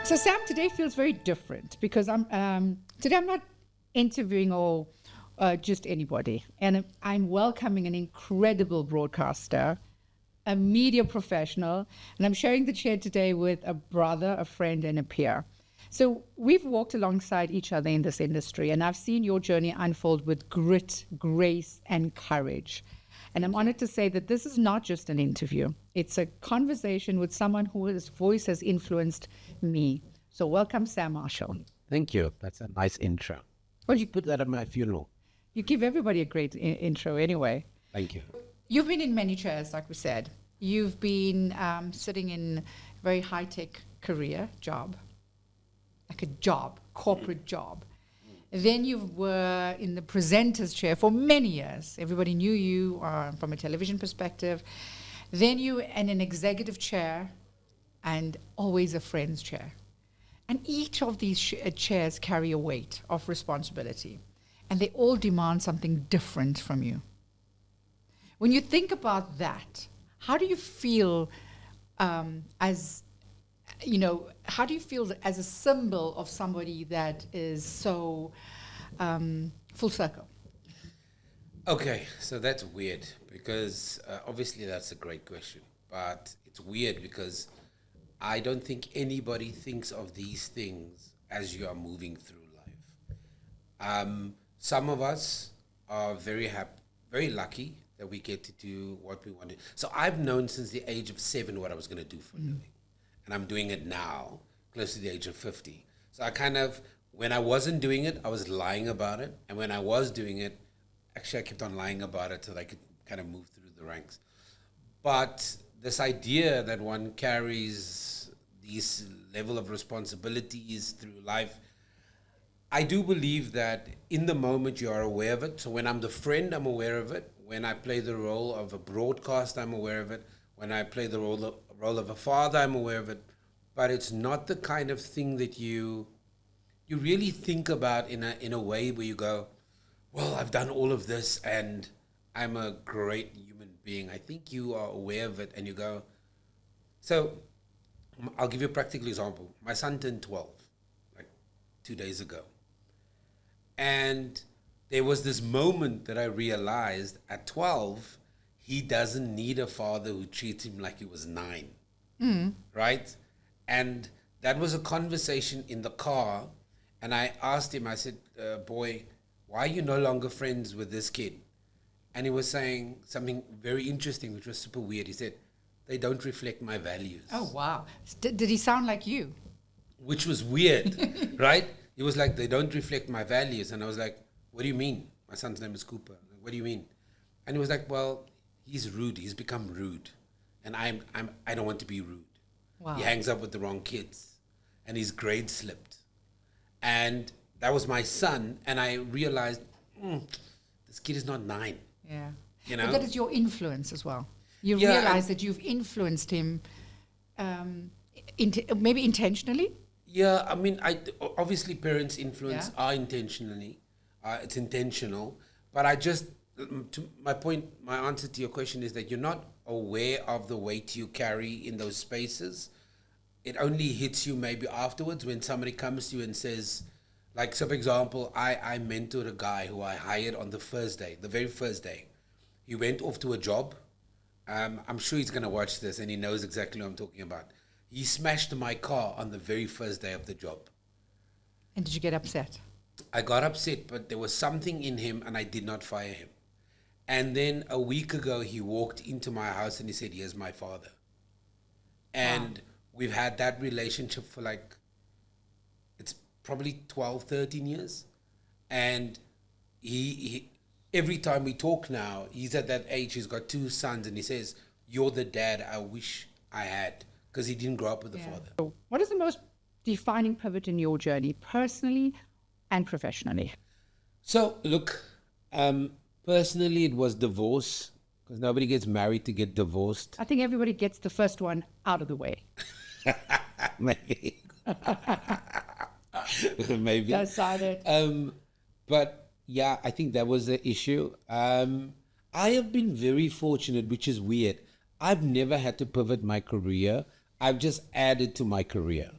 So Sam, today feels very different because today I'm not interviewing or just anybody, and I'm welcoming an incredible broadcaster, a media professional, and I'm sharing the chair today with a brother, a friend, and a peer. So we've walked alongside each other in this industry, and I've seen your journey unfold with grit, grace, and courage. And I'm honored to say that this is not just an interview. It's a conversation with someone whose voice has influenced me. So welcome, Samm Marshall. Thank you. That's a nice intro. Well, you Put that at my funeral. give everybody a great intro anyway. Thank you. You've been in many chairs, like we said. You've been sitting in a very high-tech career job, like a job, corporate job. Then you were in the presenter's chair for many years. Everybody knew you from a television perspective. Then you in an executive chair and always a friend's chair. And each of these chairs carry a weight of responsibility. And they all demand something different from you. When you think about that, how do you feel how do you feel as a symbol of somebody that is so full circle? Okay, so that's weird because obviously that's a great question, but it's weird because I don't think anybody thinks of these things as you are moving through life. Some of us are very lucky that we get to do what we want to do. So I've known since the age of 7 what I was going to do for a living. And I'm doing it now, close to the age of 50. So when I wasn't doing it, I was lying about it. And when I was doing it, actually I kept on lying about it so that I could kind of move through the ranks. But this idea that one carries these level of responsibilities through life, I do believe that in the moment you are aware of it. So when I'm the friend, I'm aware of it. When I play the role of a broadcaster, I'm aware of it. When I play the role of a father, I'm aware of it. But it's not the kind of thing that you really think about in a way where you go, well, I've done all of this and I'm a great human being. I think you are aware of it and you go. So I'll give you a practical example. My son turned 12, like 2 days ago. And there was this moment that I realized at 12, he doesn't need a father who treats him like he was 9, right? And that was a conversation in the car. And I asked him, I said, boy, why are you no longer friends with this kid? And he was saying something very interesting, which was super weird. He said, they don't reflect my values. Oh, wow. Did he sound like you? Which was weird, right? He was like, they don't reflect my values. And I was like, what do you mean? My son's name is Cooper. Like, what do you mean? And he was like, well, he's rude. He's become rude. And I don't want to be rude. Wow. He hangs up with the wrong kids. And his grade slipped. And that was my son. And I realized, this kid is not 9. Yeah. You know? But that is your influence as well. You Yeah, realize that you've influenced him maybe intentionally? Yeah, I mean, obviously parents' influence Yeah. are intentionally. It's intentional. But my answer to your question is that you're not aware of the weight you carry in those spaces. It only hits you maybe afterwards when somebody comes to you and says, like, so for example, I mentored a guy who I hired on the very first day. He went off to a job. I'm sure he's going to watch this and he knows exactly what I'm talking about. He smashed my car on the very first day of the job. And did you get upset? I got upset, but there was something in him and I did not fire him. And then a week ago, he walked into my house and he said, here's my father. And we've had that relationship for it's probably 12, 13 years. And he every time we talk now, he's at that age, he's got 2 sons, and he says, you're the dad I wish I had, because he didn't grow up with a father. So what is the most defining pivot in your journey, personally and professionally? So, look, personally, it was divorce, because nobody gets married to get divorced. I think everybody gets the first one out of the way. Maybe. Maybe. Decided. But yeah, I think that was the issue. I have been very fortunate, which is weird. I've never had to pivot my career. I've just added to my career.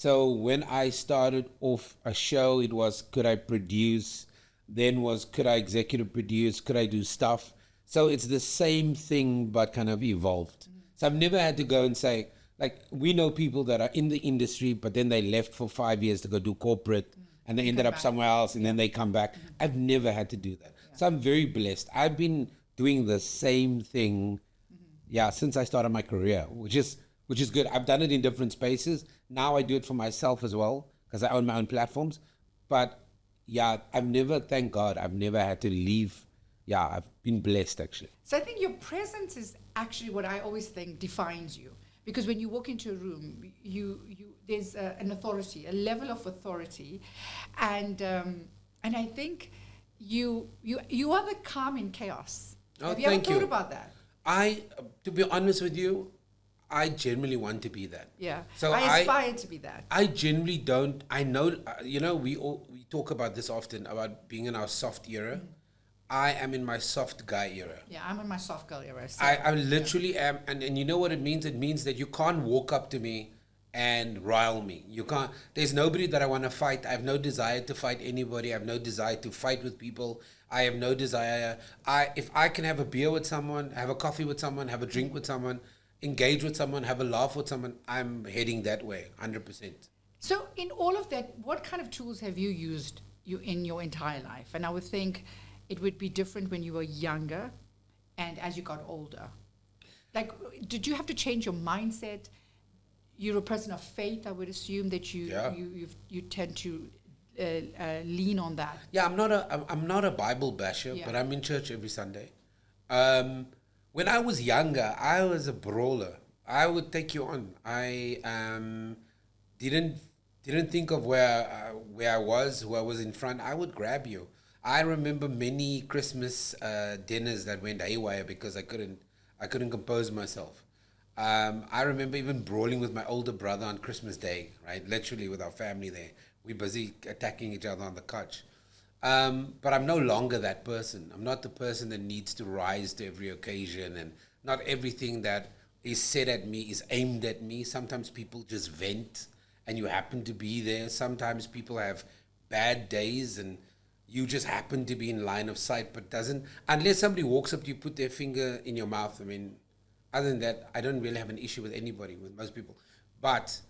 So when I started off a show, it was could I produce, then was could I executive produce, could I do stuff. So it's the same thing but kind of evolved. So I've never had to go and say, like, we know people that are in the industry, but then they left for 5 years to go do corporate and they ended up somewhere else and then they come back. I've never had to do that. So I'm very blessed. I've been doing the same thing, since I started my career, which is good. I've done it in different spaces. Now I do it for myself as well because I own my own platforms. But I've never, thank God, I've never had to leave. Yeah, I've been blessed actually. So I think your presence is actually what I always think defines you. Because when you walk into a room, there's an authority, a level of authority, and I think you are the calm in chaos. Oh, Have you ever thank thought you. about that? To be honest with you, I genuinely want to be that. Yeah. So I aspire to be that. I generally don't. I know, we talk about this often about being in our soft era. I am in my soft guy era. Yeah, I'm in my soft girl era. So, I literally am, and you know what it means? It means that you can't walk up to me and rile me. You can't. There's nobody that I want to fight. I have no desire to fight anybody. I have no desire to fight with people. I have no desire. If I can have a beer with someone, have a coffee with someone, have a drink with someone, engage with someone, have a laugh with someone, I'm heading that way, 100%. So in all of that, what kind of tools have you used in your entire life? And I would think it would be different when you were younger and as you got older. Like, did you have to change your mindset? You're a person of faith, I would assume that you tend to lean on that. Yeah, I'm not a Bible basher, Yeah. but I'm in church every Sunday. When I was younger, I was a brawler. I would take you on. I didn't think of where I was, who I was in front. I would grab you. I remember many Christmas dinners that went haywire because I couldn't compose myself. I remember even brawling with my older brother on Christmas Day, right? Literally with our family there. We're busy attacking each other on the couch. But I'm no longer that person. I'm not the person that needs to rise to every occasion, and not everything that is said at me is aimed at me. Sometimes people just vent and you happen to be there. Sometimes people have bad days and you just happen to be in line of sight, but unless somebody walks up to you, put their finger in your mouth. I mean, other than that, I don't really have an issue with anybody, with most people. But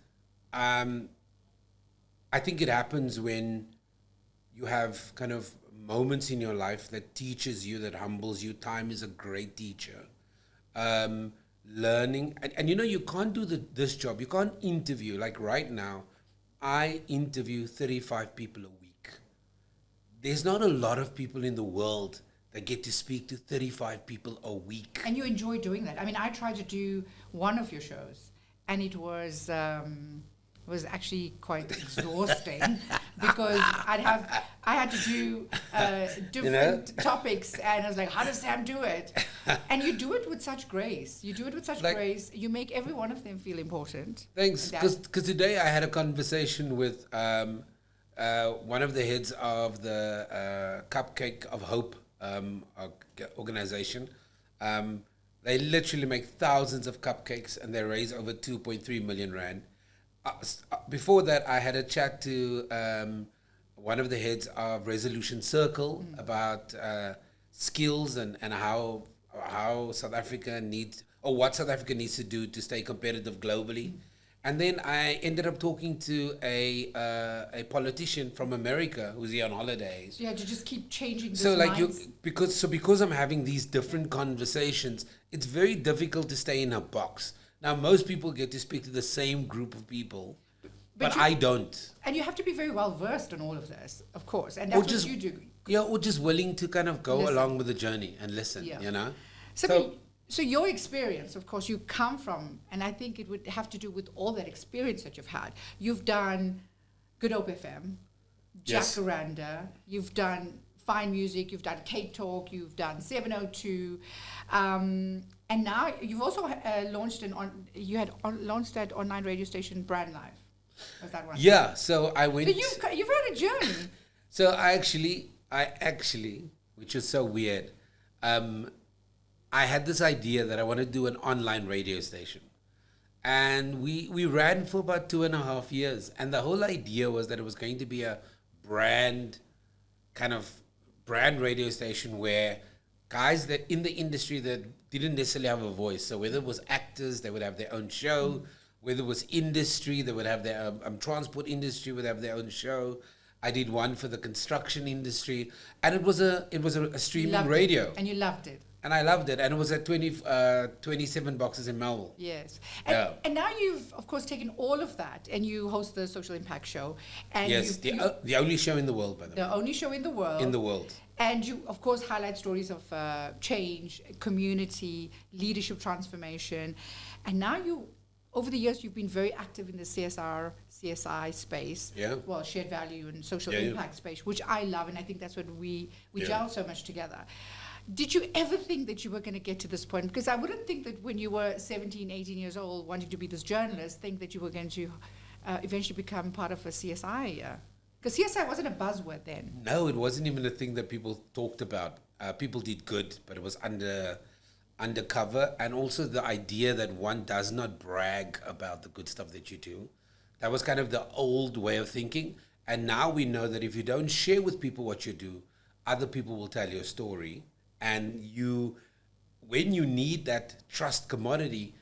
I think it happens when you have kind of moments in your life that teaches you, that humbles you. Time is a great teacher. Learning, and you can't do this job. You can't interview. Like right now, I interview 35 people a week. There's not a lot of people in the world that get to speak to 35 people a week. And you enjoy doing that. I mean, I tried to do one of your shows, and it was actually quite exhausting because I had to do different topics, and I was like, how does Sam do it? And you do it with such grace. You do it with such grace. You make every one of them feel important. Thanks, because today I had a conversation with one of the heads of the Cupcake of Hope organization. They literally make thousands of cupcakes and they raise over 2.3 million rand. Before that, I had a chat to one of the heads of Resolution Circle about skills and how South Africa needs, or what South Africa needs to do to stay competitive globally. And then I ended up talking to a politician from America who's here on holidays. So you had to just keep changing. So like because I'm having these different conversations, it's very difficult to stay in a box. Now most people get to speak to the same group of people, but I don't. And you have to be very well versed on all of this, of course, and that's what you do. Yeah, or just willing to kind of go along with the journey and listen. Yeah. So your experience, of course, you come from, and I think it would have to do with all that experience that you've had. You've done Good Hope FM, Jacaranda, You've done Fine Music, you've done Cape Talk, you've done 702, and now you've also launched launched that online radio station Brand Live. Was that one? Yeah. So I went. So you've had a journey. So I actually, which is so weird. I had this idea that I want to do an online radio station. And we ran for about 2.5 years. And the whole idea was that it was going to be a brand kind of brand radio station where guys that in the industry that didn't necessarily have a voice. So whether it was actors, they would have their own show. Whether it was industry, they would have their transport industry would have their own show. I did one for the construction industry, and it was a streaming radio, And you loved it. and I loved it. And it was at 27 boxes in Melville. Yes. Yeah. And now you've, of course, taken all of that and you host the Social Impact Show. And Yes, the only show in the world, by the way. the only show in the world. In the world. And you, of course, highlight stories of change, community, leadership transformation. And now you, over the years, you've been very active in the CSI space. Yeah. Well, shared value and social Yeah, yeah. impact space, which I love. And I think that's what we Yeah. gel so much together. Did you ever think that you were going to get to this point? Because I wouldn't think that when you were 17, 18 years old, wanting to be this journalist, think that you were going to eventually become part of a CSI. Because CSI wasn't a buzzword then. No, it wasn't even a thing that people talked about. People did good, but it was undercover. And also the idea that one does not brag about the good stuff that you do. That was kind of the old way of thinking. And now we know that if you don't share with people what you do, other people will tell you a story. And when you need that trust commodity,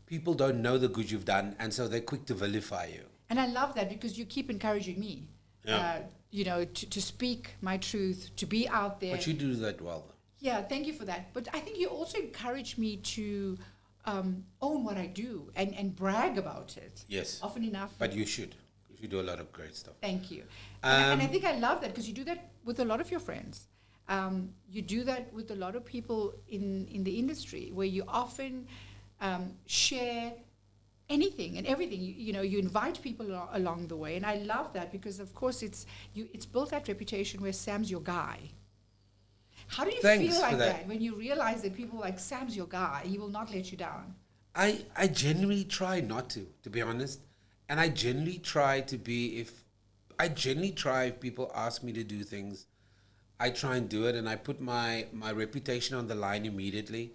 people don't know the good you've done. And so they're quick to vilify you. And I love that because you keep encouraging me, to speak my truth, to be out there. But you do that well. Yeah, thank you for that. But I think you also encourage me to own what I do and brag about it. Yes. Often enough. But you should. You should do a lot of great stuff. Thank you. And I think I love that because you do that with a lot of your friends. You do that with a lot of people in the industry where you often share anything and everything. You invite people along the way. And I love that because, of course, it's built that reputation where Sam's your guy. How do you Thanks feel like for that when you realize that people like Sam's your guy? He will not let you down. I genuinely try not to be honest. And I genuinely try if people ask me to do things, I try and do it, and I put my reputation on the line immediately.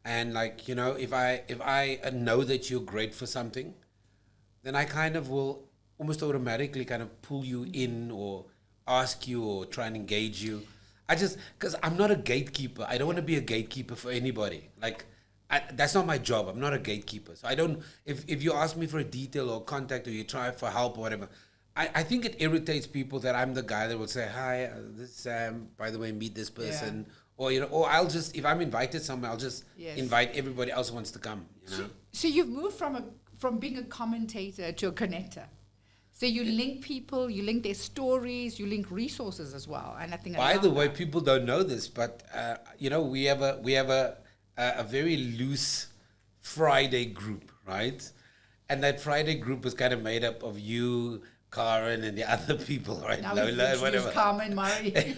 And if I know that you're great for something, then I kind of will almost automatically kind of pull you in or ask you or try and engage you. Because I'm not a gatekeeper. I don't want to be a gatekeeper for anybody. That's not my job. I'm not a gatekeeper. So I don't, if you ask me for a detail or contact or you try for help or whatever, I think it irritates people that I'm the guy that will say, hi, this is Sam, by the way, meet this person. Yeah. Or I'll just, if I'm invited somewhere, I'll just invite everybody else who wants to come. So you've moved from being a commentator to a connector. So you link people, you link their stories, you link resources as well. And I think by the way, people don't know this, but we have a very loose Friday group, right? And that Friday group is kind of made up of you, Karen, and the other people, right? Now Lola and whatever. Carmen, Murray,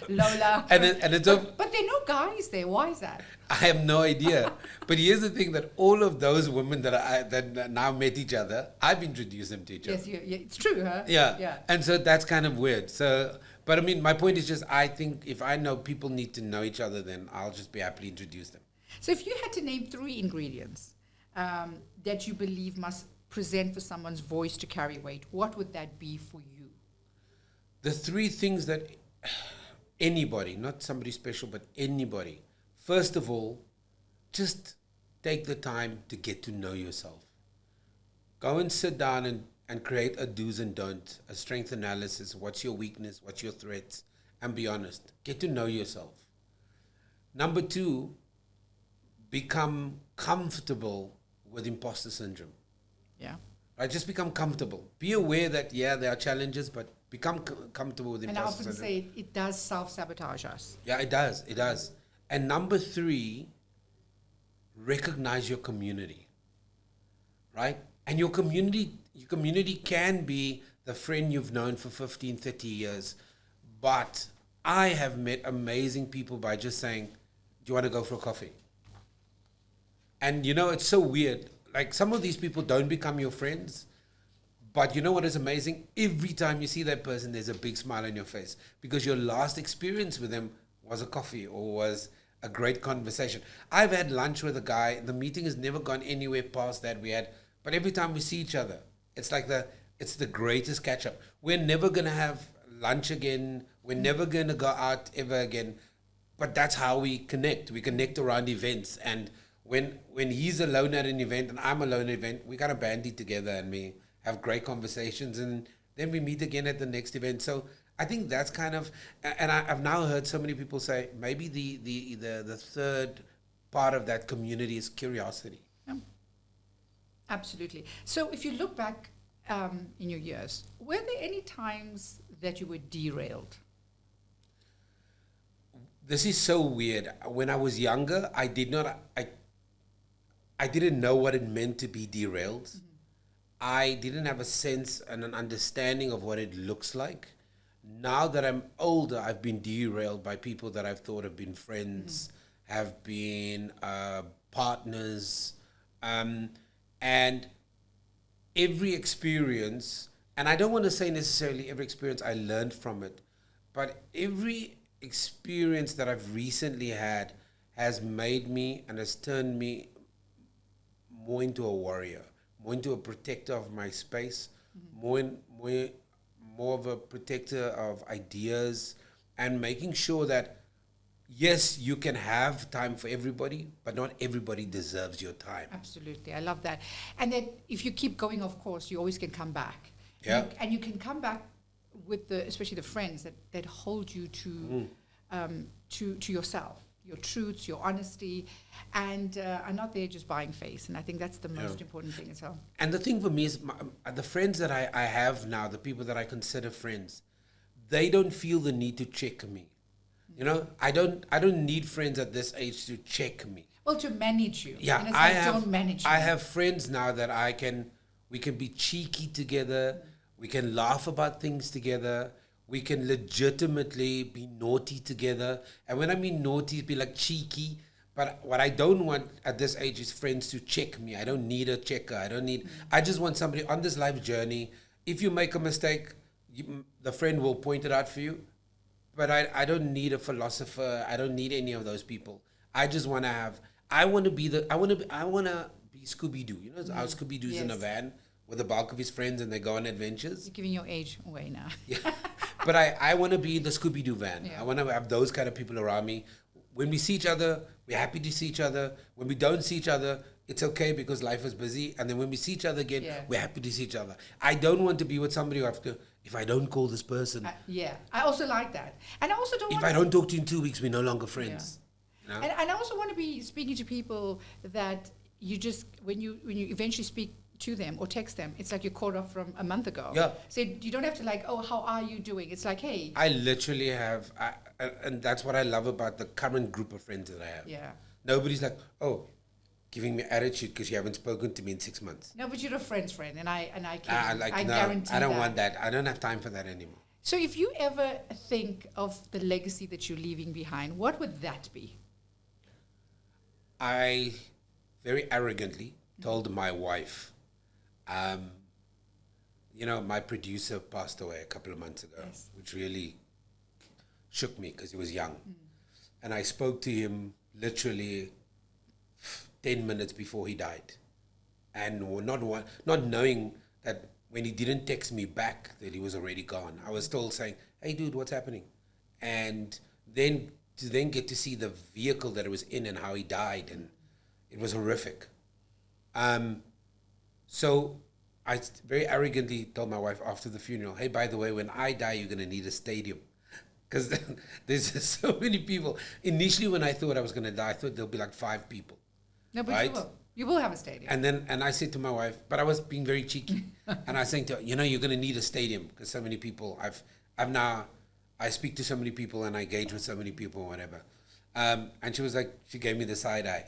Lola. And it's but there are no guys there. Why is that? I have no idea. But here's the thing: that all of those women that now met each other, I've introduced them to each other. Yes, it's true, huh? Yeah. And so that's kind of weird. So, but I mean, my point is just, I think if I know people need to know each other, then I'll just be happily introduce them. So if you had to name 3 ingredients that you believe must present for someone's voice to carry weight, what would that be for you? The 3 things that anybody, not somebody special, but anybody, first of all, just take the time to get to know yourself. Go and sit down and create a do's and don'ts, a strength analysis. What's your weakness? What's your threats? And be honest. Get to know yourself. Number 2, become comfortable with imposter syndrome. Yeah. Right? Just become comfortable. Be aware that, there are challenges, but become comfortable with imposter syndrome. And I often say it does self-sabotage us. Yeah, it does. It does. And number 3, recognize your community. Right? And your community can be the friend you've known for 15, 30 years. But I have met amazing people by just saying, do you want to go for a coffee? And it's so weird. Like, some of these people don't become your friends, but you know what is amazing? Every time you see that person, there's a big smile on your face because your last experience with them was a coffee or was a great conversation. I've had lunch with a guy. The meeting has never gone anywhere past that. We had But every time we see each other, it's like it's the greatest catch up. We're never gonna have lunch again. We're never gonna go out ever again. But that's how we connect. We connect around events. And when he's alone at an event and I'm alone at an event, we kind of bandy together and we have great conversations, and then we meet again at the next event. So I think that's kind of, and I've now heard so many people say maybe the third part of that community is curiosity. Yeah. Absolutely. So if you look back in your years, were there any times that you were derailed? This is so weird. When I was younger, I didn't know what it meant to be derailed. Mm-hmm. I didn't have a sense and an understanding of what it looks like. Now that I'm older, I've been derailed by people that I've thought have been friends, have been partners, and every experience, and I don't want to say necessarily every experience I learned from it, but every experience that I've recently had has made me and has turned me more into a warrior, more into a protector of my space, more of a protector of ideas, and making sure that yes, you can have time for everybody, but not everybody deserves your time. Absolutely, I love that. And then if you keep going, of course, you always can come back. Yeah. And you can come back with especially the friends that hold you to yourself, your truths, your honesty, and are not there just buying face. And I think that's the most important thing as well. And the thing for me is the friends that I have now, the people that I consider friends, they don't feel the need to check me. You know, I don't need friends at this age to check me. Well, to manage you. Yeah, and it's don't manage you. I have friends now that we can be cheeky together. We can laugh about things together. We can legitimately be naughty together. And when I mean naughty, be like cheeky. But what I don't want at this age is friends to check me. I don't need a checker. I just want somebody on this life journey. If you make a mistake, the friend will point it out for you. But I don't need a philosopher. I don't need any of those people. I just want to I want to be Scooby-Doo. You know how Scooby-Doo's in a van with the bulk of his friends and they go on adventures? You're giving your age away now. Yeah. But I want to be in the Scooby-Doo van. Yeah. I want to have those kind of people around me. When we see each other, we're happy to see each other. When we don't see each other, it's okay because life is busy. And then when we see each other again, we're happy to see each other. I don't want to be with somebody who if I don't call this person. I also like that. And I also don't If I don't talk to you in 2 weeks, we're no longer friends. Yeah. You know? And I also want to be speaking to people that you just, when you eventually speak to them or text them, it's like you're caught off from a month ago. Yeah. So you don't have to like, oh, how are you doing? It's like, hey. I literally have, and that's what I love about the current group of friends that I have. Yeah. Nobody's like, oh, giving me attitude because you haven't spoken to me in 6 months. No, but you're a friend's friend, and I can. I guarantee I don't that. want that. I don't have time for that anymore. So if you ever think of the legacy that you're leaving behind, what would that be? I very arrogantly told my wife, my producer passed away a couple of months ago, which really shook me because he was young. And I spoke to him literally 10 minutes before he died. And not knowing that when he didn't text me back that he was already gone. I was still saying, hey dude, what's happening? And then to get to see the vehicle that it was in and how he died, and it was horrific. So I very arrogantly told my wife after the funeral, hey, by the way, when I die, you're going to need a stadium. Because there's just so many people. Initially, when I thought I was going to die, I thought there'll be like 5 people. No, but right? You will have a stadium. And I said to my wife, but I was being very cheeky. And I was saying to her, you're going to need a stadium because so many people, I speak to so many people and I engage with so many people or whatever. And she was like, she gave me the side eye.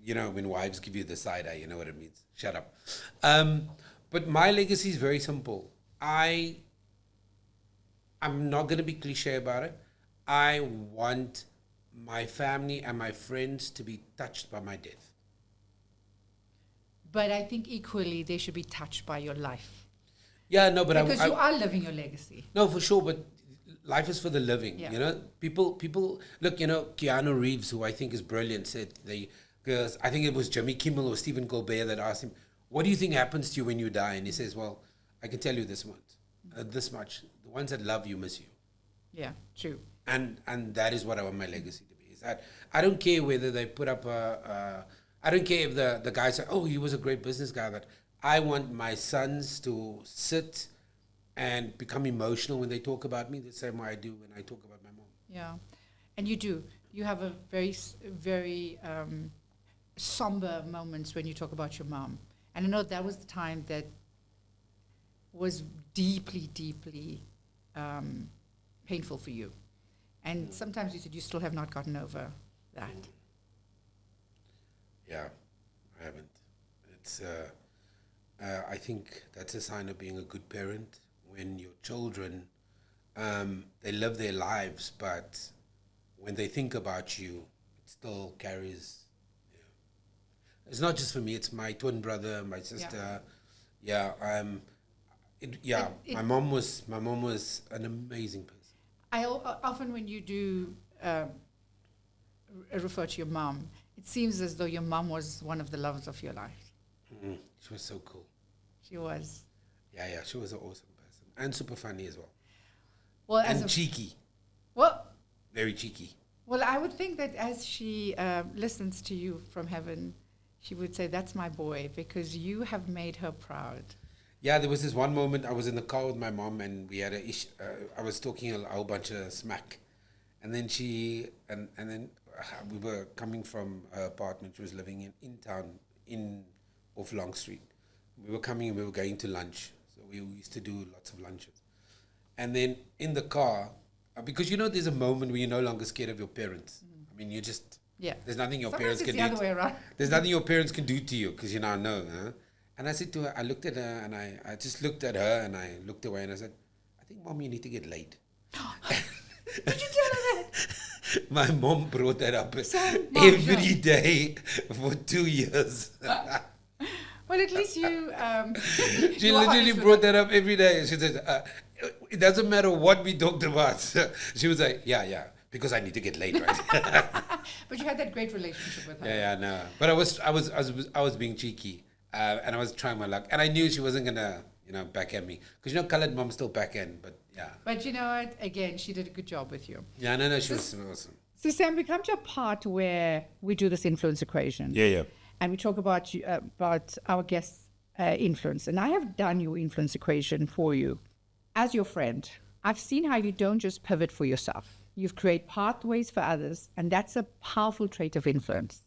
When wives give you the side eye, you know what it means. Shut up. But my legacy is very simple. I'm not going to be cliche about it. I want my family and my friends to be touched by my death. But I think equally they should be touched by your life. Yeah, no, but because you are living your legacy. No, for sure, but life is for the living. Yeah. People look. Keanu Reeves, who I think is brilliant, said because I think it was Jimmy Kimmel or Stephen Colbert that asked him, what do you think happens to you when you die? And he says, well, I can tell you this much. The ones that love you miss you. Yeah, true. And that is what I want my legacy to be. Is that I don't care whether they put up I don't care if the guy said, oh, he was a great business guy, but I want my sons to sit and become emotional when they talk about me the same way I do when I talk about my mom. Yeah, and you do. You have a very somber moments when you talk about your mom. And I know that was the time that was deeply, deeply painful for you. And sometimes you said you still have not gotten over that. Yeah, I haven't. It's. I think that's a sign of being a good parent when your children, they live their lives, but when they think about you, it still carries. It's not just for me. It's my twin brother, my sister. Yeah. My mom was an amazing person. I often, when you do refer to your mom, it seems as though your mom was one of the loves of your life. Mm-hmm. She was so cool. She was. Yeah. She was an awesome person and super funny as well. Well, and cheeky. Well, very cheeky. Well, I would think that as she listens to you from heaven, she would say, "That's my boy," because you have made her proud. Yeah, there was this one moment I was in the car with my mom and we had I was talking a whole bunch of smack, and then we were coming from her apartment. She was living in town off Long Street. We were coming and we were going to lunch. So we used to do lots of lunches. And then in the car, because there's a moment when you're no longer scared of your parents. I mean, you just there's nothing your Sometimes parents can the do. Other way around. There's nothing your parents can do to you because you now know. Huh? And I said to her, I looked at her and I just looked at her and I looked away and I said, I think, Mom, you need to get laid. Did you tell her that? My mom brought that up every day for 2 years. Well, at least you... she literally brought that up every day. She said, it doesn't matter what we talked about. She was like, yeah, because I need to get laid, right? But you had that great relationship with her. Yeah, no. But I was being cheeky. And I was trying my luck. And I knew she wasn't going to, backhand me. Because, colored moms still backhand, but yeah. But you know what? Again, she did a good job with you. Yeah, no, she was awesome. So, Sam, we come to a part where we do this influence equation. Yeah. And we talk about our guest's influence. And I have done your influence equation for you. As your friend, I've seen how you don't just pivot for yourself. You've created pathways for others, and that's a powerful trait of influence.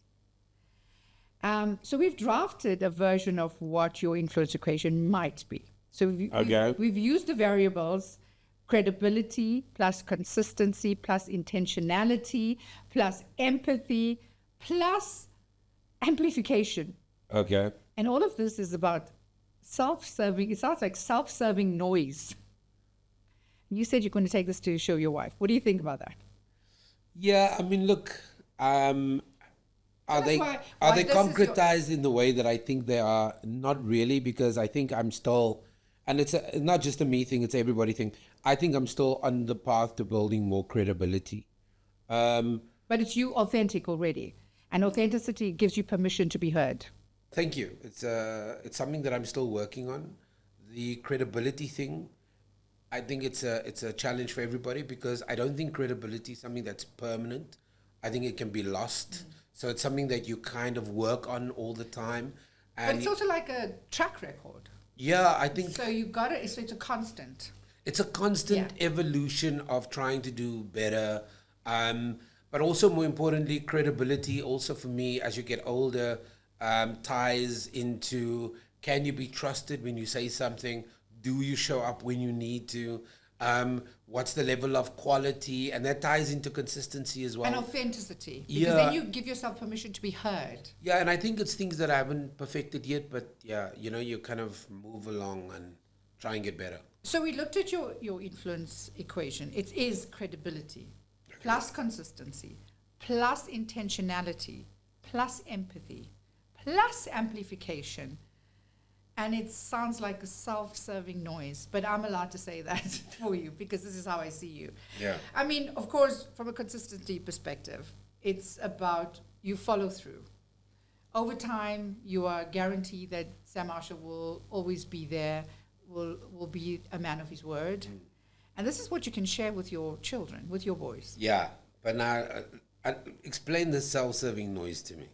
So we've drafted a version of what your influence equation might be. So we've used the variables credibility plus consistency plus intentionality plus empathy plus amplification. Okay. And all of this is about self-serving. It sounds like self-serving noise. You said you're going to take this to show your wife. What do you think about that? Yeah, I mean, look, are they concretized in the way that I think they are? Not really, because I think I'm still, and it's not just a me thing, it's everybody thing. I think I'm still on the path to building more credibility. But it's you authentic already, and authenticity gives you permission to be heard. Thank you. It's something that I'm still working on. The credibility thing, I think it's a challenge for everybody, because I don't think credibility is something that's permanent. I think it can be lost. So it's something that you kind of work on all the time. And but it's also like a track record. Yeah, I think... So you got it. So it's a constant. It's a constant evolution of trying to do better. But also, more importantly, credibility also for me, as you get older, ties into, can you be trusted when you say something? Do you show up when you need to? What's the level of quality? And that ties into consistency as well. And authenticity. Because then you give yourself permission to be heard. Yeah, and I think it's things that I haven't perfected yet, but yeah, you kind of move along and try and get better. So we looked at your influence equation. It is credibility, plus consistency, plus intentionality, plus empathy, plus amplification. And it sounds like a self-serving noise, but I'm allowed to say that for you because this is how I see you. Yeah. I mean, of course, from a consistency perspective, it's about you follow through. Over time, you are guaranteed that Sam Marshall will always be there, will be a man of his word. And this is what you can share with your children, with your boys. Yeah, but now explain the self-serving noise to me.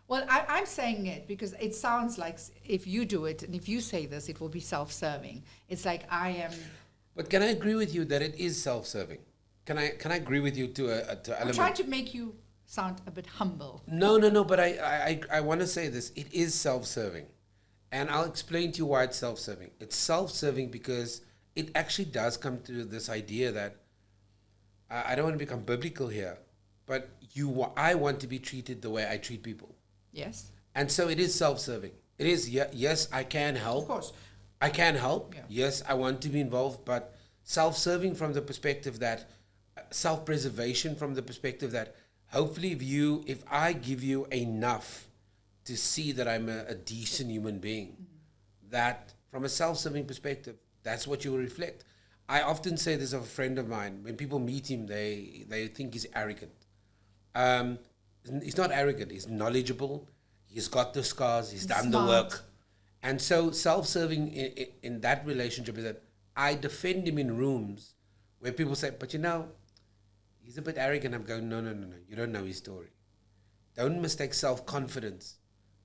Well, I'm saying it because it sounds like if you do it and if you say this, it will be self-serving. It's like I am. But can I agree with you that it is self-serving? Can I agree with you to I'm element? trying to make you sound a bit humble. No. But I want to say this. It is self-serving, and I'll explain to you why it's self-serving. It's self-serving because it actually does come to this idea that I don't want to become biblical here, but I want to be treated the way I treat people. Yes. And so it is self-serving. It is, yes, I can help. Of course. I can help. Yeah. Yes, I want to be involved, but self-serving from the perspective that, self-preservation from the perspective that, hopefully if I give you enough to see that I'm a decent human being, that from a self-serving perspective, that's what you will reflect. I often say this of a friend of mine. When people meet him, they think he's arrogant. He's not arrogant. He's knowledgeable. He's got the scars. He's done smart. the work. And so self-serving in that relationship is that I defend him in rooms where people say, but he's a bit arrogant. I'm going, no. You don't know his story. Don't mistake self-confidence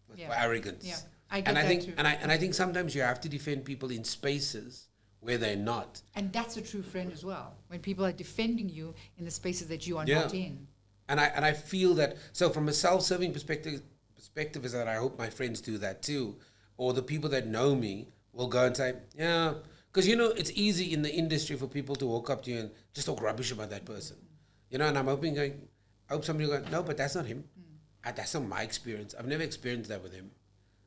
for arrogance. Yeah, I get that think, too. And I think sometimes you have to defend people in spaces where they're not. And that's a true friend as well. When people are defending you in the spaces that you are Yeah. not in. And I feel that, so from a self-serving perspective is that I hope my friends do that too, or the people that know me will go and say, yeah, because it's easy in the industry for people to walk up to you and just talk rubbish about that person, and I'm I hope somebody will go, no, but that's not him. That's not my experience. I've never experienced that with him,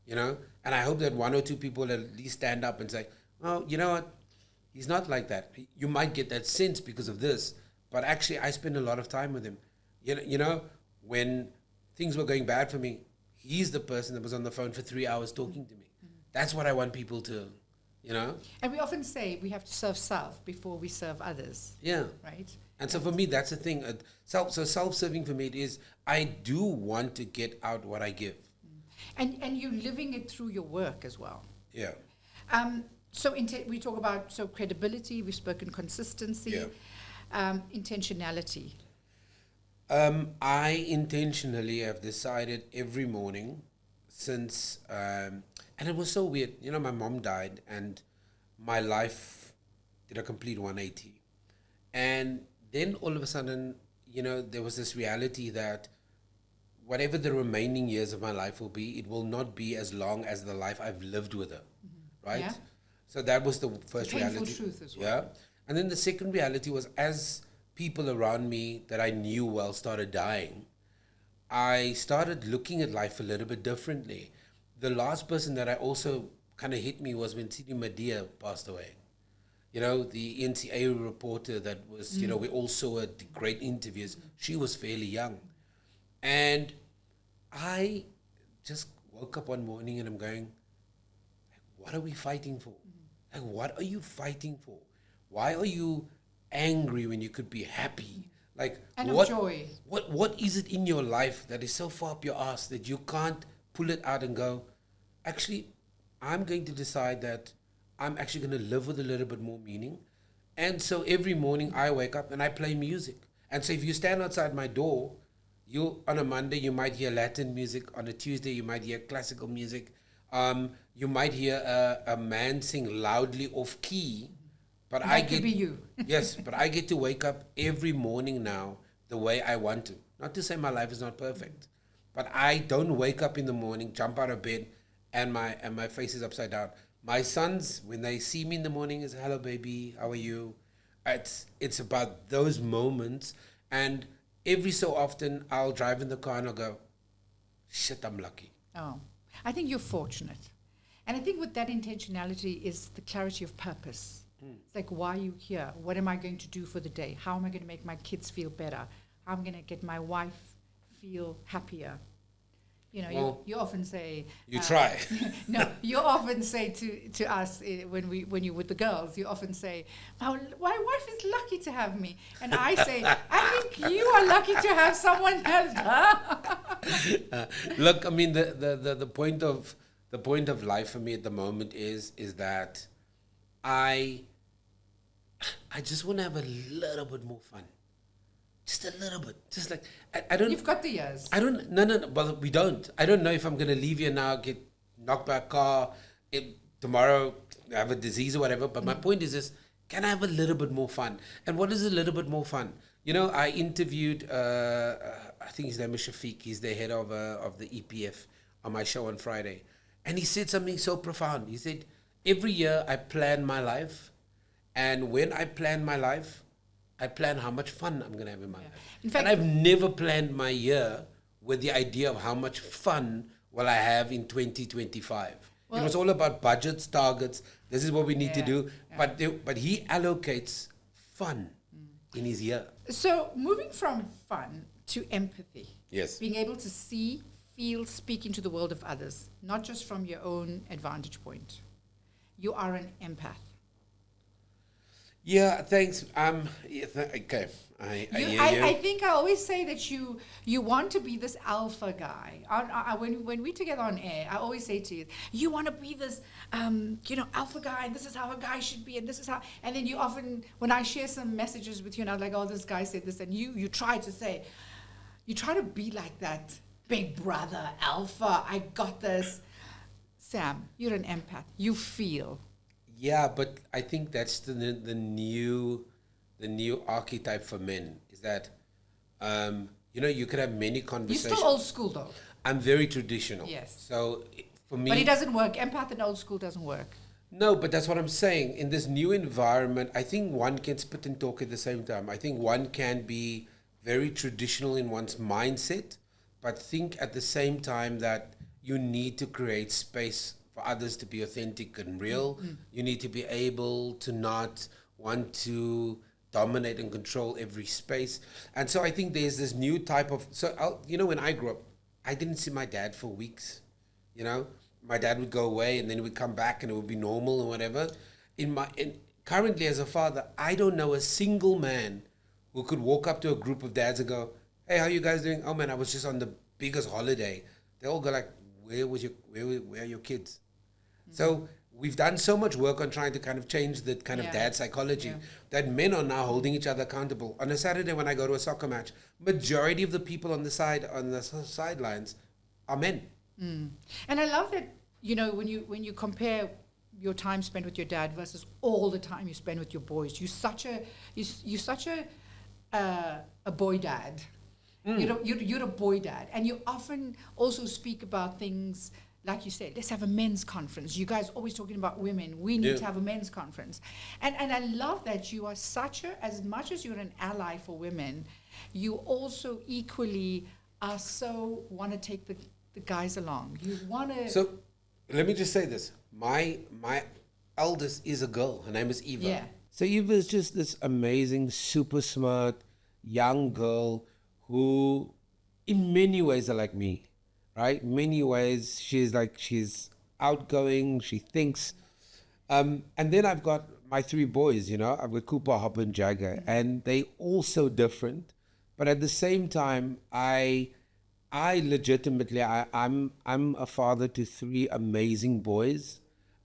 and I hope that one or two people will at least stand up and say, oh, you know what, he's not like that. You might get that sense because of this, but actually I spend a lot of time with him. When things were going bad for me, he's the person that was on the phone for 3 hours talking to me. That's what I want people to, And we often say we have to serve self before we serve others. Yeah. Right? And so for me, that's the thing. So self-serving for me it is, I do want to get out what I give. And you're living it through your work as well. Yeah. So we talk about credibility, we've spoken consistency, intentionality. I intentionally have decided every morning since, and it was so weird. My mom died and my life did a complete 180. And then all of a sudden, there was this reality that whatever the remaining years of my life will be, it will not be as long as the life I've lived with her. Right? Yeah. So that was the first Painful reality. truth as well. Yeah. And then the second reality was, as people around me that I knew well started dying, I started looking at life a little bit differently. The last person that I also kind of hit me was when Sidi Madia passed away. The NCA reporter that was, we all saw her great interviews. She was fairly young. And I just woke up one morning and I'm going, what are we fighting for? Like, what are you fighting for? Why are you angry when you could be happy? Like, And what of joy. What is it in your life that is so far up your ass that you can't pull it out and go, actually, I'm going to decide that I'm actually going to live with a little bit more meaning. And so every morning I wake up and I play music. And so if you stand outside my door, on a Monday you might hear Latin music. On a Tuesday you might hear classical music. You might hear a man sing loudly off key. But That could be you. Yes, but I get to wake up every morning now the way I want to. Not to say my life is not perfect, but I don't wake up in the morning, jump out of bed, and my face is upside down. My sons, when they see me in the morning, is, hello baby, how are you? It's about those moments, and every so often I'll drive in the car and I'll go, shit, I'm lucky. Oh, I think you're fortunate. And I think with that intentionality is the clarity of purpose. It's like, why are you here? What am I going to do for the day? How am I going to make my kids feel better? How am I going to get my wife feel happier? You know, Well, you often say You try. no. You often say to us when you're with the girls, you often say, "My wife is lucky to have me," and I say, "I think you are lucky to have someone else." Look, I mean, the point of life for me at the moment is that I just want to have a little bit more fun. Just a little bit. Just like, I don't... You've got the years. I don't... No. Well, we don't. I don't know if I'm going to leave here now, get knocked by a car, tomorrow have a disease or whatever. But my point is this, can I have a little bit more fun? And what is a little bit more fun? You know, I interviewed, I think his name is Shafiq. He's the head of the EPF on my show on Friday. And he said something so profound. He said, every year I plan my life. And when I plan my life, I plan how much fun I'm going to have in my life. In fact, and I've never planned my year with the idea of how much fun will I have in 2025. It was all about budgets, targets. This is what we need to do. Yeah. But he allocates fun in his year. So moving from fun to empathy. Yes. Being able to see, feel, speak into the world of others, not just from your own advantage point. You are an empath. Yeah, thanks. Okay. I hear you. I think I always say that you want to be this alpha guy. When we're together on air, I always say to you, you want to be this, alpha guy, and this is how a guy should be, and this is how. And then you often, when I share some messages with you, and I'm like, oh, this guy said this, and you try to be like that big brother alpha. I got this. Sam, you're an empath. You feel. Yeah, but I think that's the new archetype for men is that, you could have many conversations. You're still old school though. I'm very traditional. Yes. So for me, but it doesn't work. Empath and old school doesn't work. No, but that's what I'm saying. In this new environment, I think one can spit and talk at the same time. I think one can be very traditional in one's mindset, but think at the same time that you need to create space for others to be authentic and real. Mm-hmm. You need to be able to not want to dominate and control every space. And so I think there's this new type of... when I grew up, I didn't see my dad for weeks. My dad would go away and then he would come back and it would be normal and whatever. Currently as a father, I don't know a single man who could walk up to a group of dads and go, hey, how you guys doing? Oh man, I was just on the biggest holiday. They all go like, where are your kids? So we've done so much work on trying to kind of change the kind of dad psychology that men are now holding each other accountable. On a Saturday when I go to a soccer match, majority of the people on the sidelines are men. Mm. And I love that, when you compare your time spent with your dad versus all the time you spend with your boys, you're such a boy dad. You're a boy dad, and you often also speak about things. Like you said, let's have a men's conference. You guys always talking about women. We need to have a men's conference. And I love that you are as much as you're an ally for women, you also equally are so want to take the guys along. You want to... So let me just say this. My eldest is a girl. Her name is Eva. Yeah. So Eva is just this amazing, super smart, young girl who in many ways are like me. Right? In many ways, she's outgoing, she thinks. And then I've got my three boys, I've got Cooper, Hopper, and Jagger, and they all so different. But at the same time, I legitimately, I'm a father to three amazing boys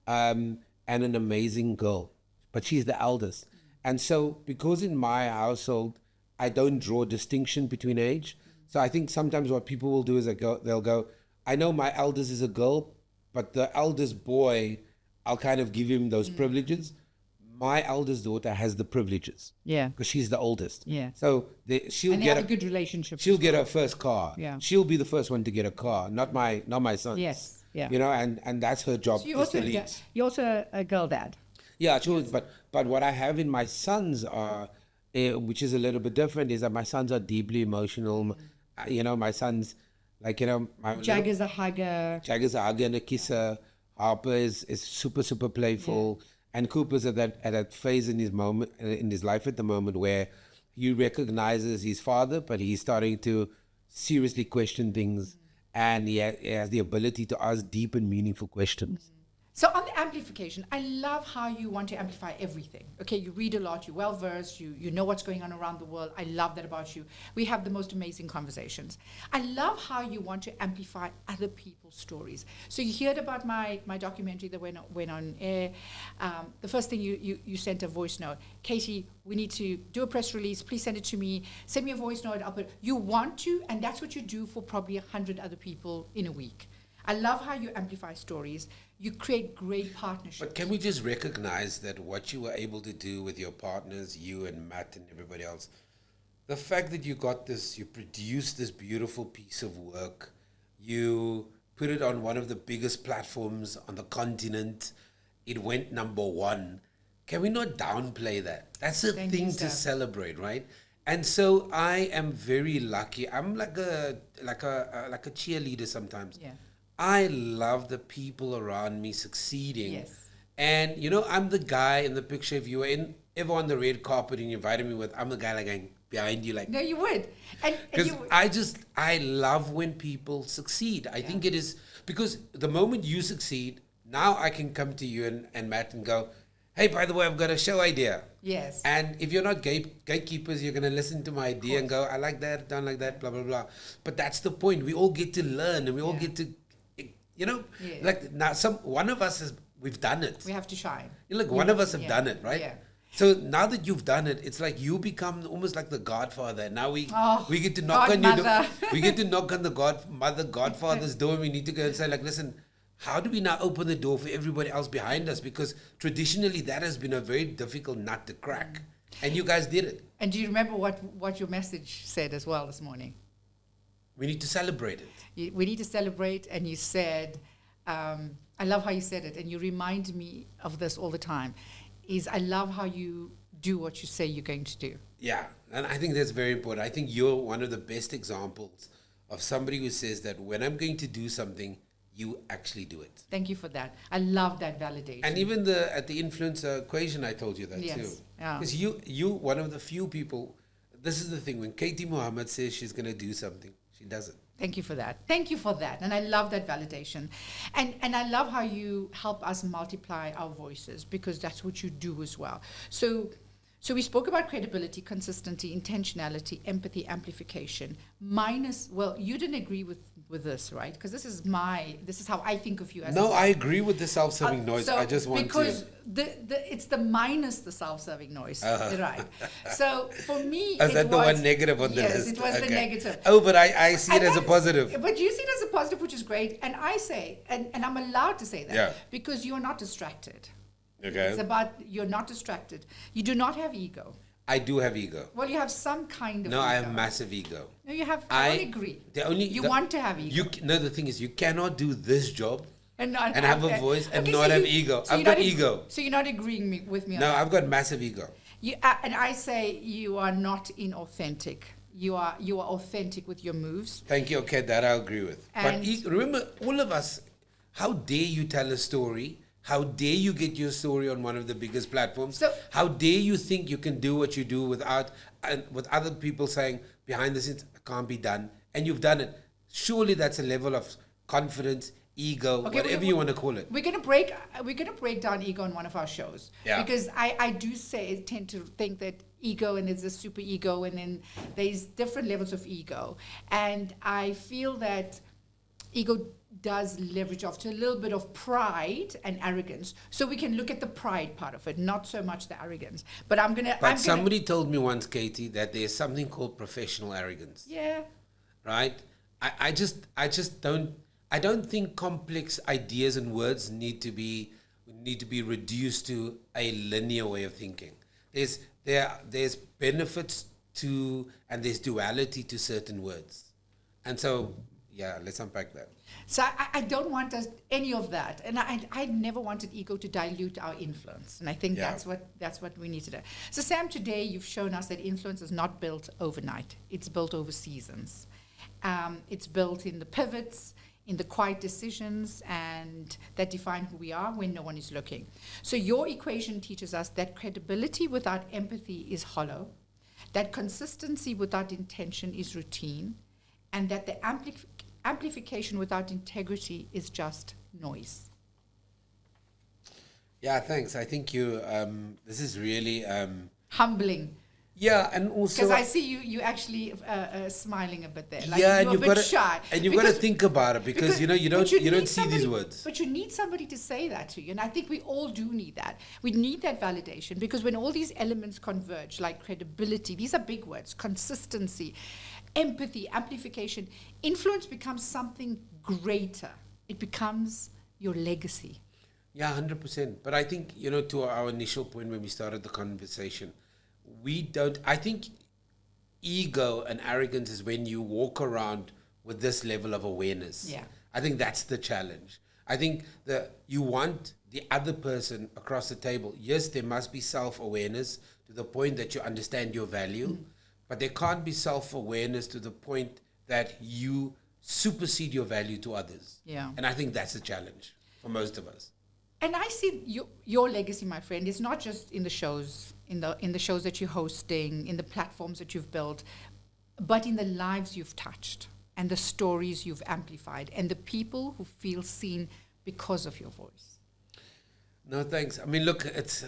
and an amazing girl. But she's the eldest. And so because in my household, I don't draw distinction between age, so I think sometimes what people will do is they'll go, I know my eldest is a girl, but the eldest boy, I'll kind of give him those privileges. My eldest daughter has the privileges. Yeah. Because she's the oldest. Yeah. So she'll get a good relationship. She'll get her first car. Yeah. She'll be the first one to get a car, not my son. Yes. Yeah. And that's her job. So you're also a girl dad. Yeah, sure. Yes. But what I have in my sons are, which is a little bit different, is that my sons are deeply emotional. My sons, Jagger's a hugger. Jagger's a hugger and a kisser. Harper is super, super playful. Yeah. And Cooper's at that phase in his life at the moment where he recognizes his father, but he's starting to seriously question things. and he has the ability to ask deep and meaningful questions. So on the amplification, I love how you want to amplify everything. Okay, you read a lot, you're well versed, you know what's going on around the world. I love that about you. We have the most amazing conversations. I love how you want to amplify other people's stories. So you heard about my documentary that went on air. The first thing you sent a voice note. Katie, we need to do a press release. Please send it to me. Send me a voice note. You want to, and that's what you do for probably 100 other people in a week. I love how you amplify stories. You create great partnerships. But can we just recognize that what you were able to do with your partners, you and Matt and everybody else, the fact that you got this, you produced this beautiful piece of work, you put it on one of the biggest platforms on the continent, it went number one. Can we not downplay that? That's a Thank you, thing to Samm. celebrate, right? And so I am very lucky. I'm like a cheerleader sometimes. Yeah. I love the people around me succeeding. Yes. And, I'm the guy in the picture. If you were ever on the red carpet and you invited me with, I'm the guy like going behind you like. No, you would. And Because you would. I love when people succeed. I think it is, because the moment you succeed, now I can come to you and Matt and go, hey, by the way, I've got a show idea. Yes. And if you're not gatekeepers, you're going to listen to my idea and go, I like that, don't like that, blah, blah, blah. But that's the point. We all get to learn and we all get to, Yeah. like now one of us we've done it. We have to shine. Look, one of us have done it, right? Yeah. So now that you've done it, it's like you become almost like the godfather. Now we get to knock on your door. Godmother. We get to knock on the godfather's door, and we need to go and say, like, listen, how do we now open the door for everybody else behind us? Because traditionally that has been a very difficult nut to crack. And you guys did it. And do you remember what your message said as well this morning? We need to celebrate it. We need to celebrate, and you said, I love how you said it, and you remind me of this all the time, is I love how you do what you say you're going to do. Yeah, and I think that's very important. I think you're one of the best examples of somebody who says that when I'm going to do something, you actually do it. Thank you for that. I love that validation. And even at the influencer equation, I told you that too. Yeah. Because you one of the few people, this is the thing, when Katie Mohammed says she's going to do something, she does it. Thank you for that. Thank you for that. And I love that validation. And I love how you help us multiply our voices, because that's what you do as well. So we spoke about credibility, consistency, intentionality, empathy, amplification. You didn't agree with this, right? Because this is how I think of you as No, I agree with the self-serving noise. So I just want because to... it's the minus the self-serving noise, right? So for me, Is that the one negative on the list? Yes, it was the negative. Oh, but I see it as a positive. But you see it as a positive, which is great. And I say, and I'm allowed to say that, because you're not distracted. Okay. It's about you're not distracted. You do not have ego. I do have ego. Well, you have some kind of No, ego. I have massive ego. No, you have. I don't agree. You want to have ego. The thing is, you cannot do this job and have a voice and okay, not have ego. I've got ego. So you're not agreeing with me on No, that. I've got massive ego. And I say you are not inauthentic. You are authentic with your moves. Thank you. Okay, that I agree with. And but remember, all of us, how dare you tell a story? How dare you get your story on one of the biggest platforms? So, how dare you think you can do what you do with other people saying behind the scenes, it can't be done, and you've done it. Surely that's a level of confidence, ego, whatever you want to call it. We're gonna break down ego on one of our shows. Yeah. Because I tend to think that ego, and there's a super ego, and then there's different levels of ego. And I feel that ego does leverage off to a little bit of pride and arrogance. So we can look at the pride part of it, not so much the arrogance. But somebody told me once, Katie, that there's something called professional arrogance. Yeah. Right? I don't think complex ideas and words need to be reduced to a linear way of thinking. There's benefits to, and there's duality to certain words. And so, yeah, let's unpack that. So I don't want any of that, and I never wanted ego to dilute our influence, and I think that's what we need to do. So Samm, today you've shown us that influence is not built overnight; it's built over seasons. It's built in the pivots, in the quiet decisions, and that define who we are when no one is looking. So your equation teaches us that credibility without empathy is hollow, that consistency without intention is routine, and that the amplification without integrity is just noise. Yeah, thanks. I think you. This is really. Humbling. Yeah, and also Because I see you actually smiling a bit there. Like yeah, and you're you've a got bit to shy. and you've got to think about it because you know you but don't need see these somebody- words. But you need somebody to say that to you, and I think we all do need that. We need that validation because when all these elements converge, like credibility, these are big words: consistency, empathy, amplification. Influence becomes something greater. It becomes your legacy. Yeah, 100%. But I think to our initial point when we started the conversation, we don't. I think ego and arrogance is when you walk around with this level of awareness. Yeah. I think that's the challenge. I think that you want the other person across the table. Yes, there must be self-awareness to the point that you understand your value, but there can't be self-awareness to the point that you supersede your value to others. Yeah. And I think that's the challenge for most of us. And I see your legacy, my friend, is not just in the shows, in the shows that you're hosting, in the platforms that you've built, but in the lives you've touched and the stories you've amplified and the people who feel seen because of your voice. No, thanks. I mean, look, it's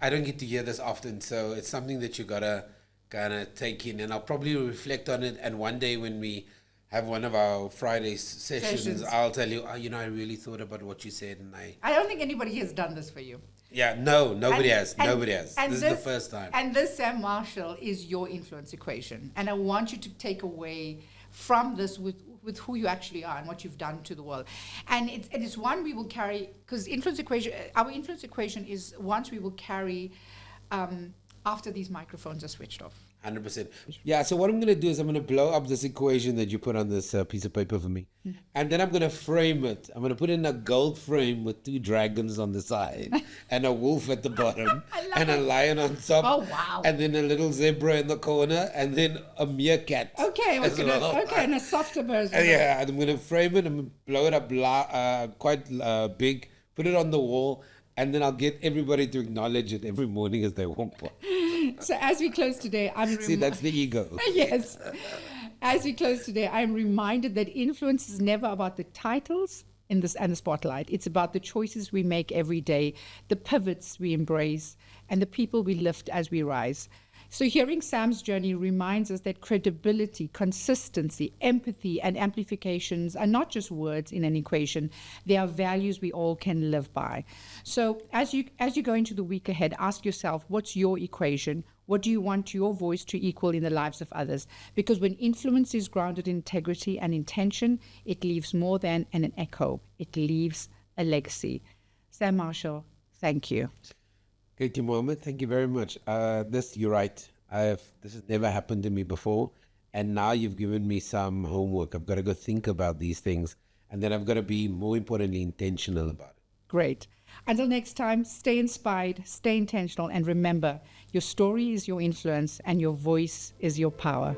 I don't get to hear this often, so it's something that you gotta kind of take in, and I'll probably reflect on it. And one day when we have one of our Friday sessions, I'll tell you, I really thought about what you said, and I don't think anybody has done this for you. Yeah, no, nobody And- has. and- Nobody has. and This is the first time. And this, Samm Marshall, is your influence equation. And I want you to take away from this with who you actually are and what you've done to the world. And it's one we will carry, because our influence equation is once we will carry after these microphones are switched off. 100%. Yeah, so what I'm going to do is I'm going to blow up this equation that you put on this piece of paper for me. And then I'm going to frame it. I'm going to put it in a gold frame with 2 dragons on the side and a wolf at the bottom and a lion on top. Oh, wow. And then a little zebra in the corner and then a meerkat. Okay, as well. and a softer version. And yeah, and I'm going to frame it and blow it up quite big, put it on the wall, and then I'll get everybody to acknowledge it every morning as they walk by. So as we close today, See, that's the ego. Yes. As we close today, I'm reminded that influence is never about the titles and the spotlight. It's about the choices we make every day, the pivots we embrace, and the people we lift as we rise. So hearing Samm's journey reminds us that credibility, consistency, empathy, and amplifications are not just words in an equation. They are values we all can live by. So as you go into the week ahead, ask yourself, what's your equation? What do you want your voice to equal in the lives of others? Because when influence is grounded in integrity and intention, it leaves more than an echo. It leaves a legacy. Samm Marshall, thank you. Thank you, Mohammed. Thank you very much. You're right. This has never happened to me before. And now you've given me some homework. I've got to go think about these things. And then I've got to be, more importantly, intentional about it. Great. Until next time, stay inspired, stay intentional, and remember, your story is your influence and your voice is your power.